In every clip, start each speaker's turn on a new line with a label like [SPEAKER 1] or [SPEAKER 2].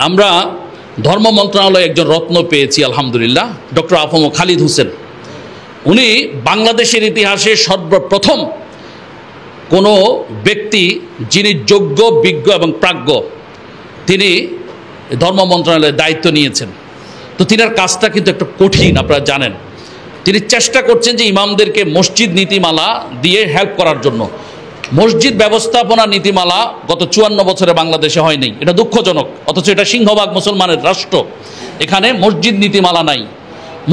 [SPEAKER 1] আমরা ধর্ম মন্ত্রণালয়ে একজন রত্ন পেয়েছি আলহামদুলিল্লাহ, ডক্টর আফম খালিদ হোসেন। উনি বাংলাদেশের ইতিহাসে সর্বপ্রথম কোনো ব্যক্তি যিনি যোগ্য, বিজ্ঞ এবং প্রাজ্ঞ, তিনি ধর্ম মন্ত্রণালয়ের দায়িত্ব নিয়েছেন। তো তিনার কাজটা কিন্তু একটু কঠিন, আপনারা জানেন। তিনি চেষ্টা করছেন যে ইমামদেরকে মসজিদ নীতিমালা দিয়ে হেল্প করার জন্য। মসজিদ ব্যবস্থাপনা নীতিমালা গত 54 বছরে বাংলাদেশে হয়নি, এটা দুঃখজনক। অথচ এটা সিংহভাগ মুসলমানের রাষ্ট্র, এখানে মসজিদ নীতিমালা নাই।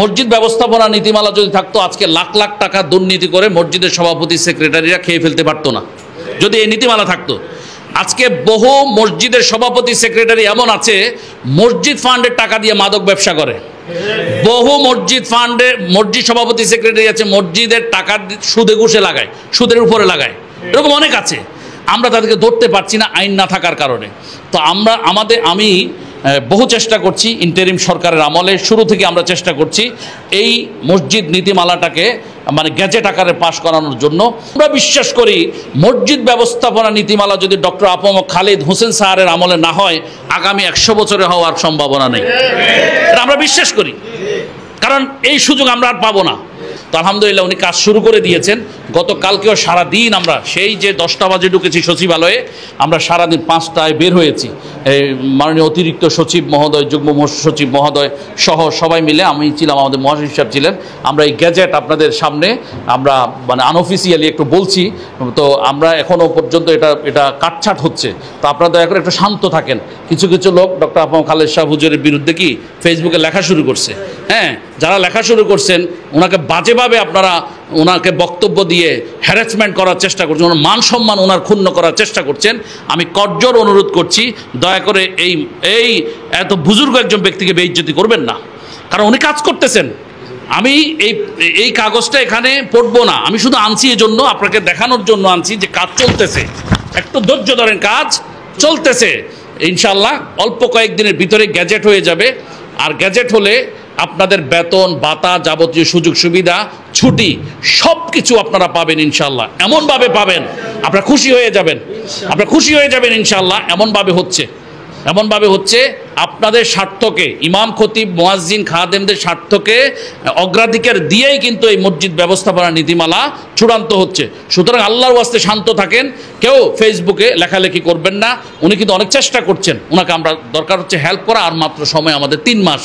[SPEAKER 1] মসজিদ ব্যবস্থাপনা নীতিমালা যদি থাকতো, আজকে লাখ লাখ টাকা দুর্নীতি করে মসজিদের সভাপতি সেক্রেটারিরা খেয়ে ফেলতে পারতো না, যদি এই নীতিমালা থাকতো। আজকে বহু মসজিদের সভাপতি সেক্রেটারি এমন আছে, মসজিদ ফান্ডের টাকা দিয়ে মাদক ব্যবসা করে। বহু মসজিদ ফান্ডে মসজিদ সভাপতি সেক্রেটারি আছে, মসজিদের টাকা সুদে ঘুষে লাগায়, সুদের উপরে লাগায়, এরকম অনেক আছে। আমরা তাদেরকে ধরতে পারছি না আইন না থাকার কারণে। তো আমি বহু চেষ্টা করছি, ইন্টারিম সরকারের আমলে শুরু থেকে আমরা চেষ্টা করছি এই মসজিদ নীতিমালাটাকে মানে গ্যাজেট আকারে পাশ করানোর জন্য। আমরা বিশ্বাস করি মসজিদ ব্যবস্থাপনা নীতিমালা যদি ডক্টর আফম খালিদ হোসেন স্যারের আমলে না হয়, আগামী 100 বছরে হওয়ার সম্ভাবনা নেই, এটা আমরা বিশ্বাস করি। কারণ এই সুযোগ আমরা আর পাবো না। তো আলহামদুলিল্লাহ উনি কাজ শুরু করে দিয়েছেন। গতকালকেও সারাদিন আমরা সেই যে 10টা বাজে ঢুকেছি সচিবালয়ে, আমরা সারাদিন 5টায় বের হয়েছি। এই মাননীয় অতিরিক্ত সচিব মহোদয়, যুগ্ম সচিব মহোদয় সহ সবাই মিলে, আমি ছিলাম, আমাদের মহাসচিব সাহেব ছিলেন। আমরা এই গ্যাজেট আপনাদের সামনে আমরা মানে আনঅফিসিয়ালি একটু বলছি। তো আমরা এখনও পর্যন্ত এটা কাটছাট হচ্ছে। তো আপনারা দয়া করে একটু শান্ত থাকেন। কিছু কিছু লোক ডক্টর আফম খালেদ শাহ হুজুরের বিরুদ্ধে কি ফেসবুকে লেখা শুরু করছে। হ্যাঁ, যারা লেখা শুরু করছেন ওনাকে বাজেভাবে আপনারা ওনাকে বক্তব্য দিয়ে হ্যারাসমেন্ট করার চেষ্টা করছেন, ওনার মান সম্মান ওনার ক্ষুণ্ণ করার চেষ্টা করছেন। আমি করজোর অনুরোধ করছি, দয়া করে এই এত বুজুর্গ একজন ব্যক্তিকে বেইজ্জতি করবেন না, কারণ উনি কাজ করতেছেন। আমি এই কাগজটা এখানে পড়বো না, আমি শুধু আনছি এই জন্য, আপনাকে দেখানোর জন্য আনছি যে কাজ চলতেছে। একটু ধৈর্য ধরেন, কাজ চলতেছে। ইনশাআল্লাহ অল্প কয়েকদিনের ভিতরে গ্যাজেট হয়ে যাবে। আর গ্যাজেট হলে আপনাদের বেতন ভাতা, যাবতীয় সুযোগ সুবিধা, ছুটি সব কিছু আপনারা পাবেন ইনশাআল্লাহ। এমনভাবে পাবেন আপনারা খুশি হয়ে যাবেন, ইনশাআল্লাহ। এমনভাবে হচ্ছে আপনাদের স্বার্থকে, ইমাম খতিব মুয়াজ্জিন খাদেমদের স্বার্থকে অগ্রাধিকার দিয়েই কিন্তু এই মসজিদ ব্যবস্থাপনা নীতিমালা চূড়ান্ত হচ্ছে। সুতরাং আল্লাহর ওয়াস্তে শান্ত থাকেন, কেউ ফেসবুকে লেখালেখি করবেন না। উনি কিন্তু অনেক চেষ্টা করছেন, ওনাকে আমরা দরকার হচ্ছে হেল্প করা। আর মাত্র সময় আমাদের 3 মাস।